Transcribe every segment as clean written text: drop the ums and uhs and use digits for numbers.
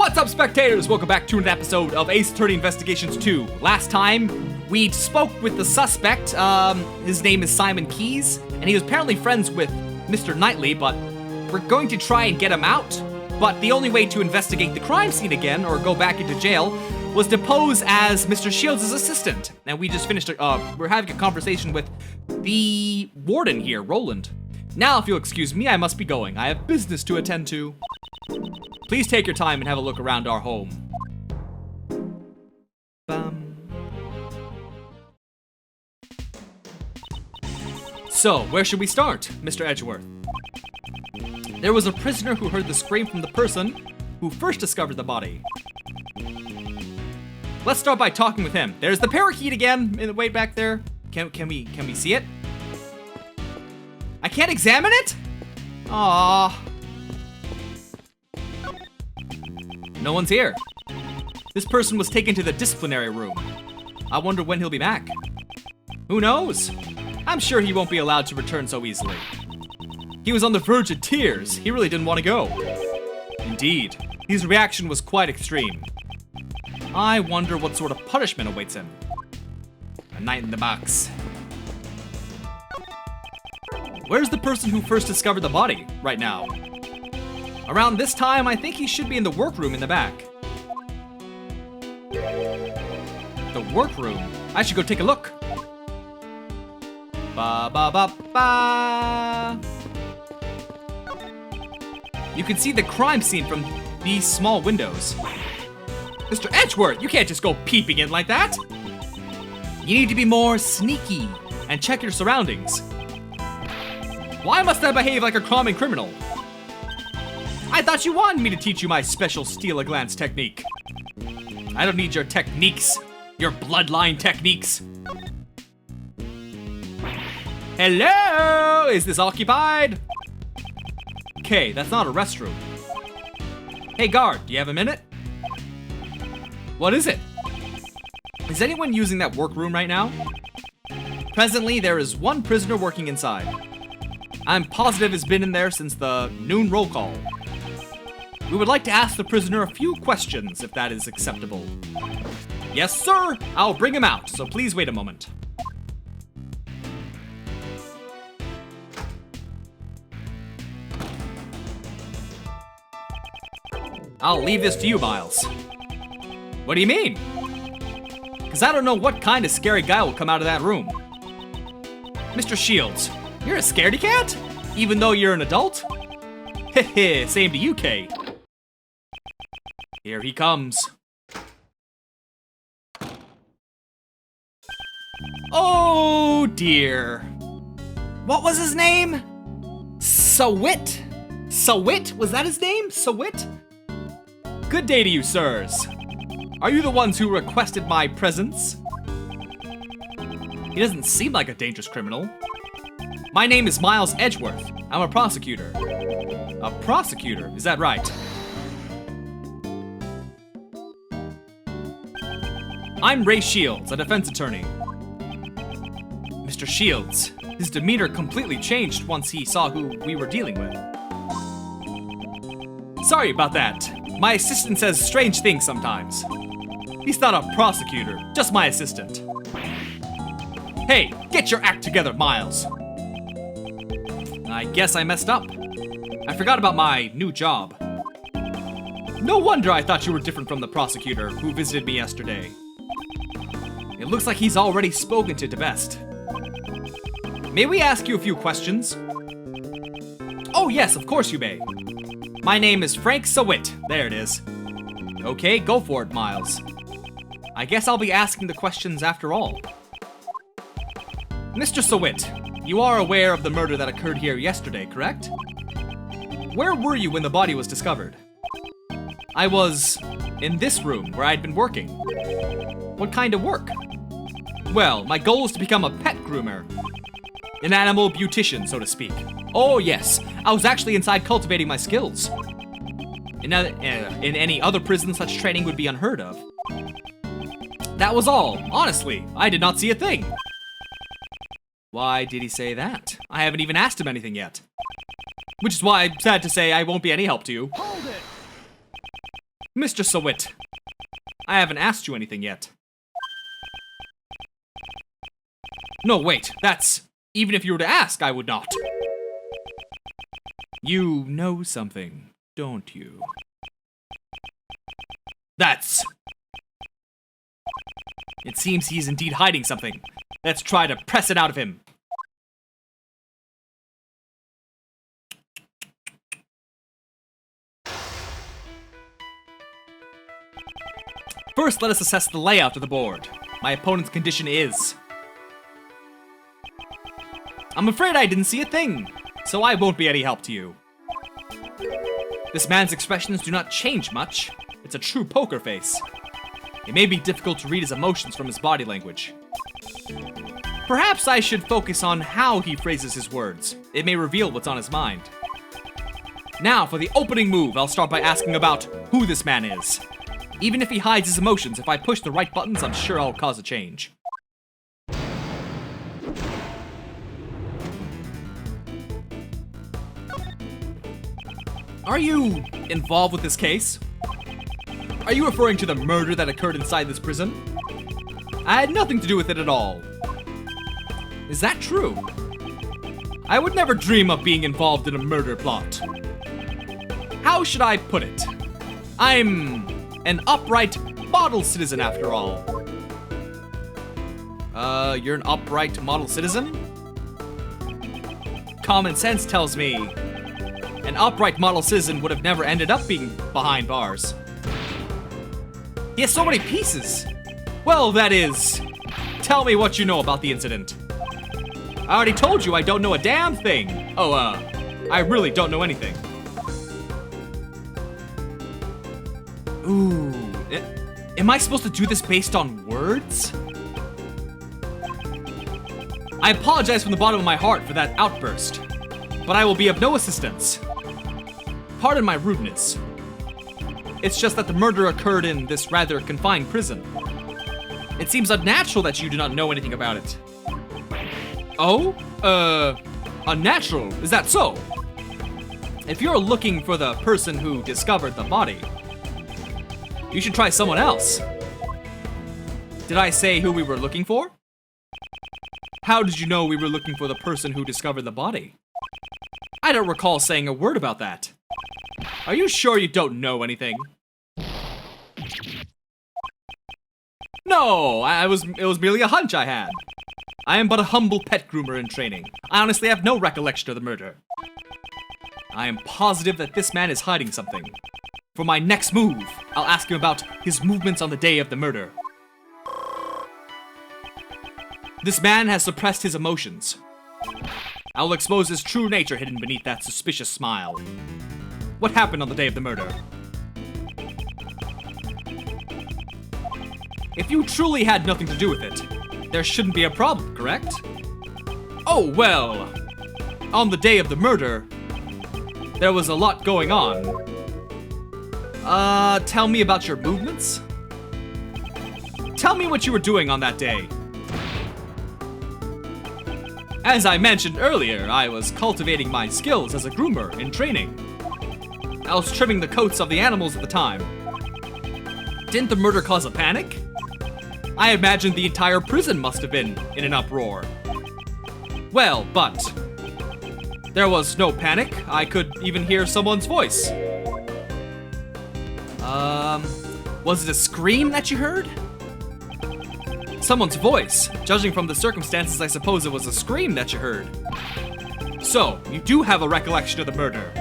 What's up, spectators? Welcome back to an episode of Ace Attorney Investigations 2. Last time, we spoke with the suspect. His name is Simon Keyes, and he was apparently friends with Mr. Knightley, but we're going to try and get him out. But the only way to investigate the crime scene again, or go back into jail, was to pose as Mr. Shields' assistant. And we just finished, we're having a conversation with the warden here, Roland. Now, if you'll excuse me, I must be going. I have business to attend to. Please take your time and have a look around our home. So, where should we start, Mr. Edgeworth? There was a prisoner who heard the scream from the person who first discovered the body. Let's start by talking with him. There's the parakeet again, in the way back there. Can we see it? I can't examine it? Aww. No one's here. This person was taken to the disciplinary room. I wonder when he'll be back. Who knows? I'm sure he won't be allowed to return so easily. He was on the verge of tears. He really didn't want to go. Indeed, his reaction was quite extreme. I wonder what sort of punishment awaits him. A night in the box. Where's the person who first discovered the body right now? Around this time, I think he should be in the workroom in the back. The workroom? I should go take a look. Ba. You can see the crime scene from these small windows. Mr. Edgeworth, you can't just go peeping in like that. You need to be more sneaky and check your surroundings. Why must I behave like a common criminal? I thought you wanted me to teach you my special steal-a-glance technique. I don't need your techniques, your bloodline techniques. Hello? Is this occupied? Okay, that's not a restroom. Hey guard, do you have a minute? What is it? Is anyone using that workroom right now? Presently, there is one prisoner working inside. I'm positive has been in there since the noon roll call. We would like to ask the prisoner a few questions, if that is acceptable. Yes, sir! I'll bring him out, so please wait a moment. I'll leave this to you, Miles. What do you mean? Because I don't know what kind of scary guy will come out of that room. Mr. Shields, you're a scaredy cat? Even though you're an adult? Heh, same to you, Kay. Here he comes. Oh dear. What was his name? Sawit? Sawit? Was that his name? Sawit? Good day to you, sirs. Are you the ones who requested my presence? He doesn't seem like a dangerous criminal. My name is Miles Edgeworth. I'm a prosecutor. A prosecutor? Is that right? I'm Ray Shields, a defense attorney. Mr. Shields, his demeanor completely changed once he saw who we were dealing with. Sorry about that. My assistant says strange things sometimes. He's not a prosecutor, just my assistant. Hey, get your act together, Miles. I guess I messed up. I forgot about my new job. No wonder I thought you were different from the prosecutor who visited me yesterday. It looks like he's already spoken to DeBest. May we ask you a few questions? Oh yes, of course you may. My name is Frank Sawit. There it is. Okay, go for it, Miles. I guess I'll be asking the questions after all. Mr. Sawit, you are aware of the murder that occurred here yesterday, correct? Where were you when the body was discovered? I was in this room where I'd been working. What kind of work? Well, my goal is to become a pet groomer. An animal beautician, so to speak. Oh yes, I was actually inside cultivating my skills. In any other prison, such training would be unheard of. That was all. Honestly, I did not see a thing. Why did he say that? I haven't even asked him anything yet. Which is why I'm sad to say I won't be any help to you. Hold it! Mr. Sawit, I haven't asked you anything yet. No, wait, that's... Even if you were to ask, I would not. You know something, don't you? That's... It seems he's indeed hiding something. Let's try to press it out of him. First, let us assess the layout of the board. My opponent's condition is... I'm afraid I didn't see a thing, so I won't be any help to you. This man's expressions do not change much. It's a true poker face. It may be difficult to read his emotions from his body language. Perhaps I should focus on how he phrases his words. It may reveal what's on his mind. Now, for the opening move, I'll start by asking about who this man is. Even if he hides his emotions, if I push the right buttons, I'm sure I'll cause a change. Are you involved with this case? Are you referring to the murder that occurred inside this prison? I had nothing to do with it at all. Is that true? I would never dream of being involved in a murder plot. How should I put it? I'm an upright model citizen after all. You're an upright model citizen? Common sense tells me an upright model citizen would have never ended up being behind bars. He has so many pieces. Well, that is... Tell me what you know about the incident. I already told you I don't know a damn thing. Oh, I really don't know anything. Ooh, am I supposed to do this based on words? I apologize from the bottom of my heart for that outburst, but I will be of no assistance. Pardon my rudeness. It's just that the murder occurred in this rather confined prison. It seems unnatural that you do not know anything about it. Oh? Unnatural? Is that so? If you're looking for the person who discovered the body, you should try someone else. Did I say who we were looking for? How did you know we were looking for the person who discovered the body? I don't recall saying a word about that. Are you sure you don't know anything? No, it was merely a hunch I had. I am but a humble pet groomer in training. I honestly have no recollection of the murder. I am positive that this man is hiding something. For my next move, I'll ask him about his movements on the day of the murder. This man has suppressed his emotions. I will expose his true nature hidden beneath that suspicious smile. What happened on the day of the murder? If you truly had nothing to do with it, there shouldn't be a problem, correct? Oh, well, on the day of the murder, there was a lot going on. Tell me about your movements? Tell me what you were doing on that day. As I mentioned earlier, I was cultivating my skills as a groomer in training. I was trimming the coats of the animals at the time. Didn't the murder cause a panic? I imagined the entire prison must have been in an uproar. Well, but there was no panic. I could even hear someone's voice. Was it a scream that you heard? Someone's voice. Judging from the circumstances, I suppose it was a scream that you heard. So, you do have a recollection of the murder.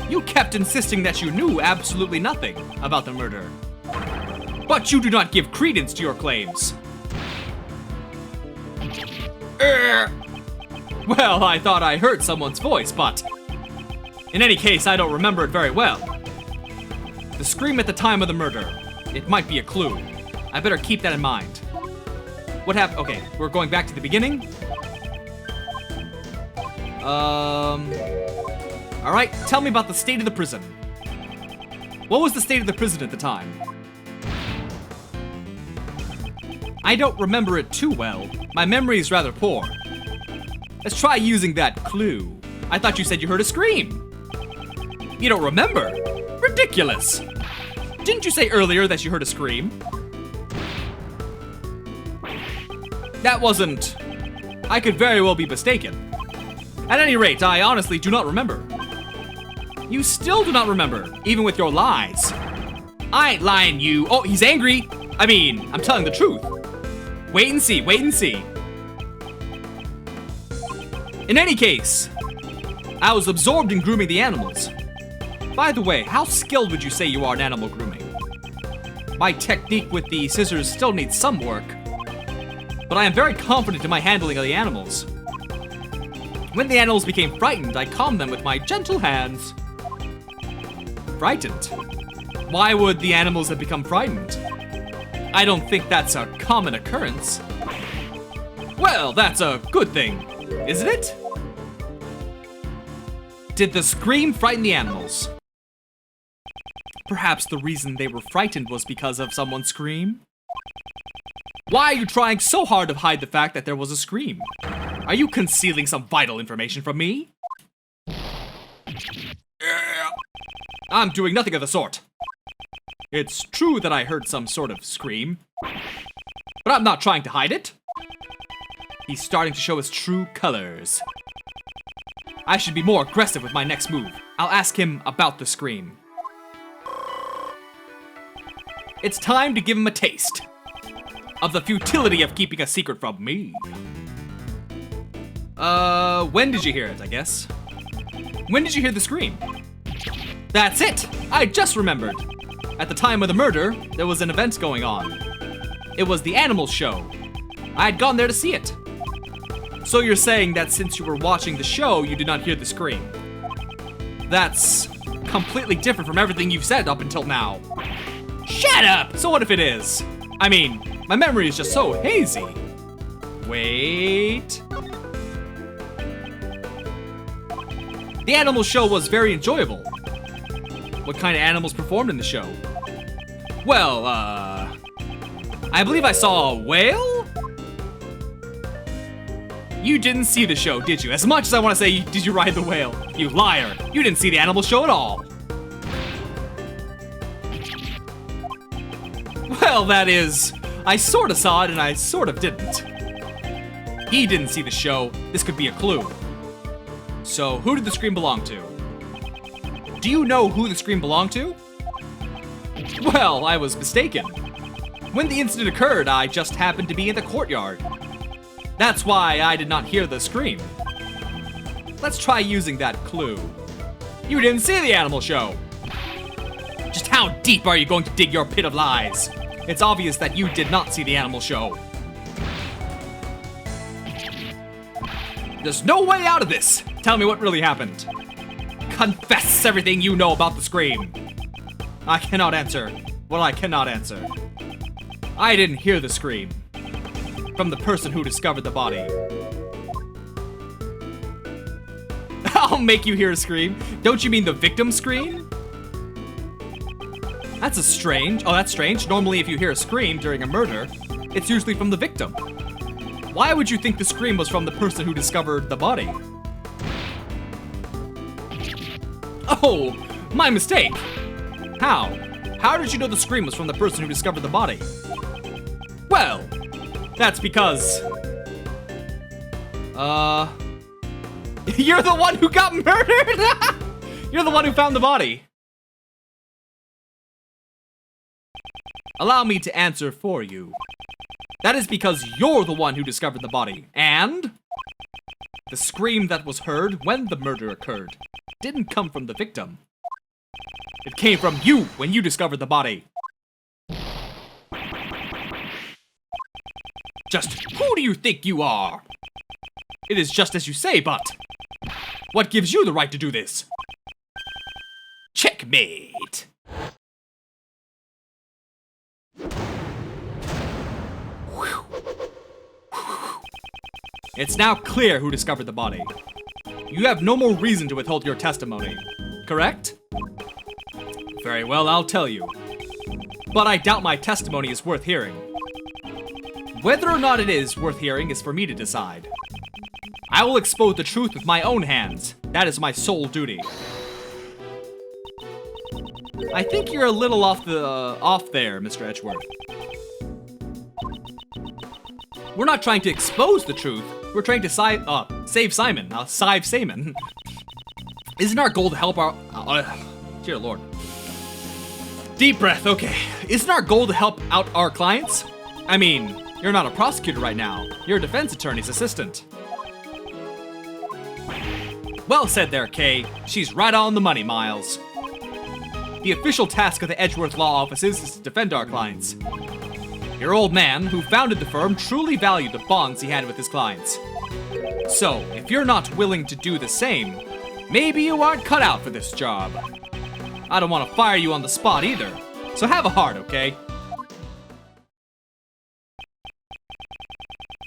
You kept insisting that you knew absolutely nothing about the murder. But you do not give credence to your claims. Well, I thought I heard someone's voice, but in any case, I don't remember it very well. The scream at the time of the murder. It might be a clue. I better keep that in mind. What happened? Okay, we're going back to the beginning. Alright, tell me about the state of the prison. What was the state of the prison at the time? I don't remember it too well. My memory is rather poor. Let's try using that clue. I thought you said you heard a scream. You don't remember? Ridiculous. Didn't you say earlier that you heard a scream? That wasn't... I could very well be mistaken. At any rate, I honestly do not remember. You still do not remember, even with your lies. I ain't lying, you. Oh, he's angry. I mean, I'm telling the truth. Wait and see, wait and see. In any case, I was absorbed in grooming the animals. By the way, how skilled would you say you are in animal grooming? My technique with the scissors still needs some work, but I am very confident in my handling of the animals. When the animals became frightened, I calmed them with my gentle hands. Frightened? Why would the animals have become frightened? I don't think that's a common occurrence. Well, that's a good thing, isn't it? Did the scream frighten the animals? Perhaps the reason they were frightened was because of someone's scream? Why are you trying so hard to hide the fact that there was a scream? Are you concealing some vital information from me? I'm doing nothing of the sort. It's true that I heard some sort of scream, but I'm not trying to hide it. He's starting to show his true colors. I should be more aggressive with my next move. I'll ask him about the scream. It's time to give him a taste of the futility of keeping a secret from me. When did you hear it, I guess? When did you hear the scream? That's it! I just remembered. At the time of the murder, there was an event going on. It was the animal show. I had gone there to see it. So you're saying that since you were watching the show, you did not hear the scream. That's completely different from everything you've said up until now. Shut up! So what if it is? I mean, my memory is just so hazy. Wait. The animal show was very enjoyable. What kind of animals performed in the show? Well, I believe I saw a whale? You didn't see the show, did you? As much as I want to say, did you ride the whale? You liar! You didn't see the animal show at all! Well, that is... I sort of saw it and I sort of didn't. He didn't see the show. This could be a clue. So, who did the scream belong to? Do you know who the scream belonged to? Well, I was mistaken. When the incident occurred, I just happened to be in the courtyard. That's why I did not hear the scream. Let's try using that clue. You didn't see the animal show. Just how deep are you going to dig your pit of lies? It's obvious that you did not see the animal show. There's no way out of this. Tell me what really happened. Confess everything you know about the scream. I cannot answer what I cannot answer. I didn't hear the scream from the person who discovered the body. I'll make you hear a scream. Don't you mean the victim scream? That's strange. Normally if you hear a scream during a murder, it's usually from the victim. Why would you think the scream was from the person who discovered the body? Oh, my mistake. How? How did you know the scream was from the person who discovered the body? Well, that's because... You're the one who got murdered? You're the one who found the body. Allow me to answer for you. That is because you're the one who discovered the body, and the scream that was heard when the murder occurred didn't come from the victim. It came from you when you discovered the body. Just who do you think you are? It is just as you say, but what gives you the right to do this? Checkmate. It's now clear who discovered the body. You have no more reason to withhold your testimony, correct? Very well, I'll tell you. But I doubt my testimony is worth hearing. Whether or not it is worth hearing is for me to decide. I will expose the truth with my own hands. That is my sole duty. I think you're a little off there, Mr. Edgeworth. We're not trying to expose the truth. We're trying to save Simon. Save Simon. Isn't our goal to help our... dear Lord. Deep breath, okay. Isn't our goal to help out our clients? I mean, you're not a prosecutor right now. You're a defense attorney's assistant. Well said there, Kay. She's right on the money, Miles. The official task of the Edgeworth Law Offices is to defend our clients. Your old man, who founded the firm, truly valued the bonds he had with his clients. So, if you're not willing to do the same, maybe you aren't cut out for this job. I don't want to fire you on the spot either, so have a heart, okay?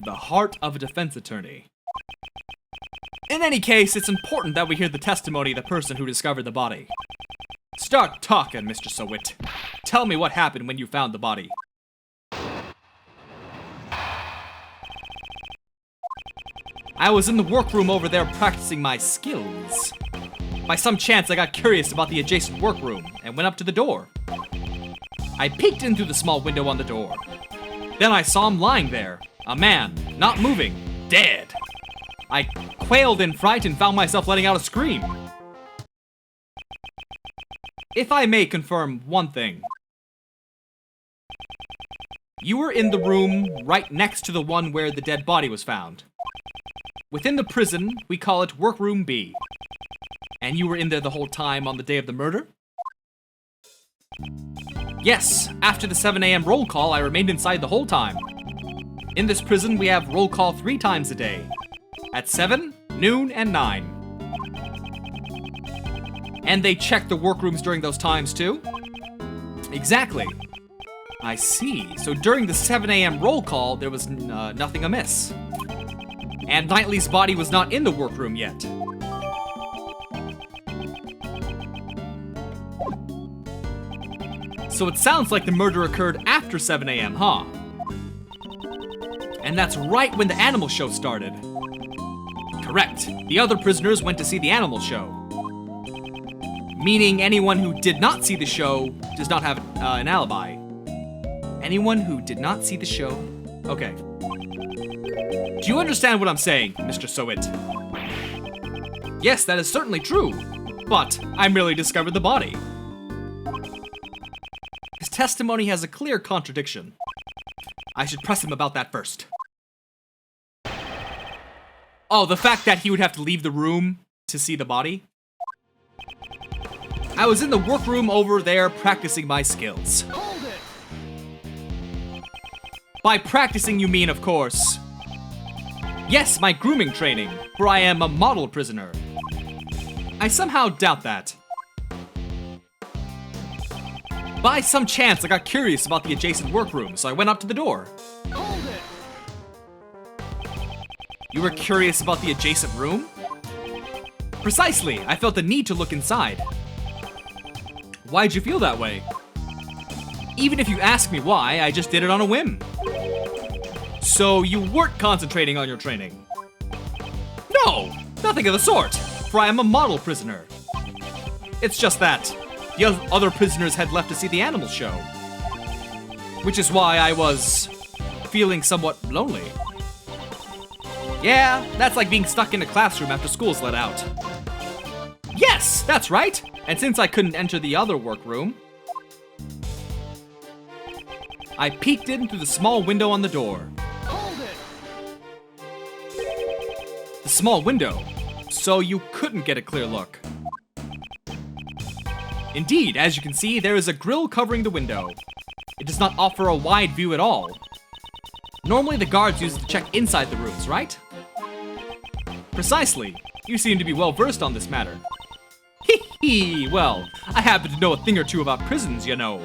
The heart of a defense attorney. In any case, it's important that we hear the testimony of the person who discovered the body. Start talking, Mr. Sowit. Tell me what happened when you found the body. I was in the workroom over there practicing my skills. By some chance, I got curious about the adjacent workroom and went up to the door. I peeked in through the small window on the door. Then I saw him lying there, a man, not moving, dead. I quailed in fright and found myself letting out a scream. If I may confirm one thing. You were in the room right next to the one where the dead body was found. Within the prison, we call it Workroom B. And you were in there the whole time on the day of the murder? Yes, after the 7 a.m. roll call, I remained inside the whole time. In this prison, we have roll call 3 times a day. At 7, noon, and 9. And they check the workrooms during those times too? Exactly. I see. So during the 7 a.m. roll call, there was nothing amiss. And Knightley's body was not in the workroom yet. So it sounds like the murder occurred after 7 a.m., huh? And that's right when the animal show started. Correct. The other prisoners went to see the animal show. Meaning anyone who did not see the show does not have an alibi. Anyone who did not see the show? Okay. Do you understand what I'm saying, Mr. Sowit? Yes, that is certainly true. But I merely discovered the body. His testimony has a clear contradiction. I should press him about that first. Oh, the fact that he would have to leave the room to see the body? I was in the workroom over there practicing my skills. Hold it! By practicing, you mean, of course... Yes, my grooming training, for I am a model prisoner. I somehow doubt that. By some chance, I got curious about the adjacent workroom, so I went up to the door. Hold it! You were curious about the adjacent room? Precisely, I felt the need to look inside. Why'd you feel that way? Even if you ask me why, I just did it on a whim. So you weren't concentrating on your training? No, nothing of the sort, for I am a model prisoner. It's just that the other prisoners had left to see the animal show. Which is why I was feeling somewhat lonely. Yeah, that's like being stuck in a classroom after school's let out. Yes, that's right. And since I couldn't enter the other workroom, I peeked in through the small window on the door. Hold it! The small window, so you couldn't get a clear look. Indeed, as you can see, there is a grill covering the window. It does not offer a wide view at all. Normally the guards use it to check inside the rooms, right? Precisely. You seem to be well versed on this matter. Hee, well, I happen to know a thing or two about prisons, you know.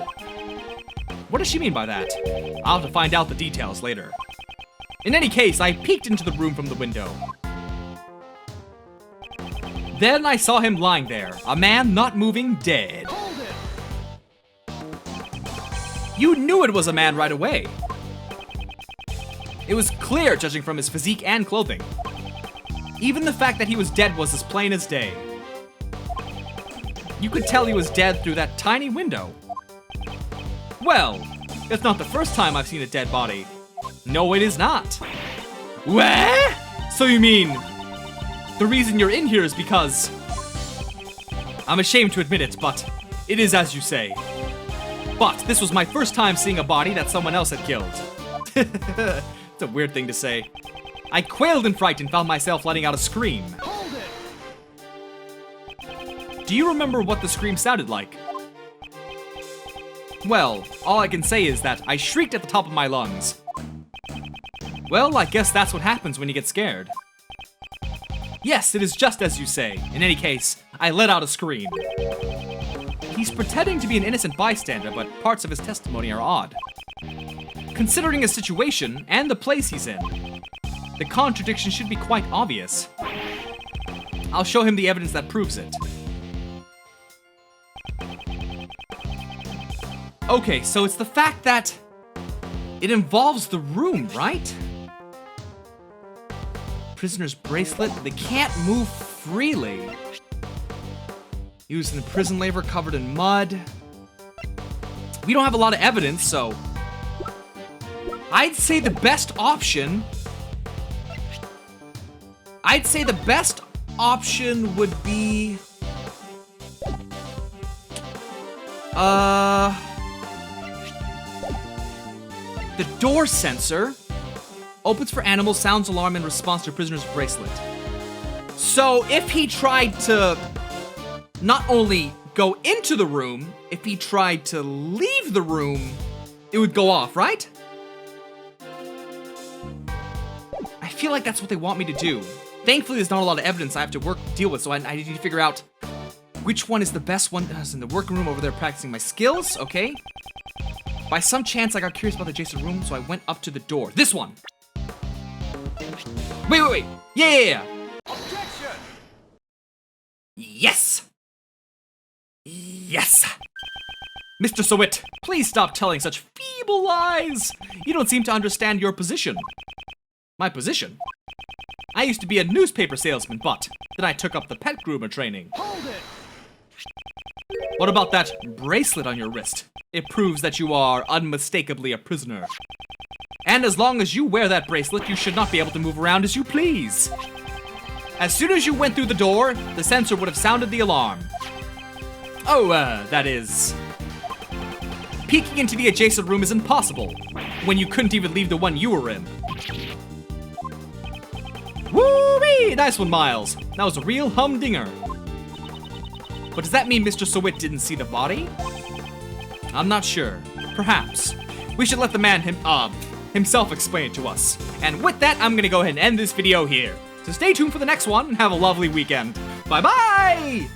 What does she mean by that? I'll have to find out the details later. In any case, I peeked into the room from the window. Then I saw him lying there, a man not moving, dead. Hold it! You knew it was a man right away. It was clear, judging from his physique and clothing. Even the fact that he was dead was as plain as day. You could tell he was dead through that tiny window. Well, it's not the first time I've seen a dead body. No, it is not. What? So you mean the reason you're in here is because... I'm ashamed to admit it, but it is as you say. But this was my first time seeing a body that someone else had killed. It's a weird thing to say. I quailed in fright and found myself letting out a scream. Hold it. Do you remember what the scream sounded like? Well, all I can say is that I shrieked at the top of my lungs. Well, I guess that's what happens when you get scared. Yes, it is just as you say. In any case, I let out a scream. He's pretending to be an innocent bystander, but parts of his testimony are odd. Considering his situation and the place he's in, the contradiction should be quite obvious. I'll show him the evidence that proves it. Okay, so it's the fact that it involves the room, right? Prisoner's bracelet, they can't move freely. Used in prison labor, covered in mud. We don't have a lot of evidence, so I'd say the best option would be the door sensor. Opens for animals, sounds alarm in response to prisoner's bracelet. So if he tried to not only go into the room, if he tried to leave the room, it would go off, right? I feel like that's what they want me to do. Thankfully, there's not a lot of evidence I have to deal with, so I need to figure out which one is the best one. I was in the working room over there practicing my skills, okay. By some chance, I got curious about the adjacent room, so I went up to the door. This one! Wait. Yeah. Objection. Yes! Mr. Sowit, please stop telling such feeble lies. You don't seem to understand your position. My position? I used to be a newspaper salesman, but then I took up the pet groomer training. Hold it. What about that bracelet on your wrist? It proves that you are unmistakably a prisoner. And as long as you wear that bracelet, you should not be able to move around as you please. As soon as you went through the door, the sensor would have sounded the alarm. Oh, that is... Peeking into the adjacent room is impossible, when you couldn't even leave the one you were in. Woo-wee! Nice one, Miles. That was a real humdinger. But does that mean Mr. Sowit didn't see the body? I'm not sure. Perhaps. We should let the man himself explain it to us. And with that, I'm gonna go ahead and end this video here. So stay tuned for the next one and have a lovely weekend. Bye-bye!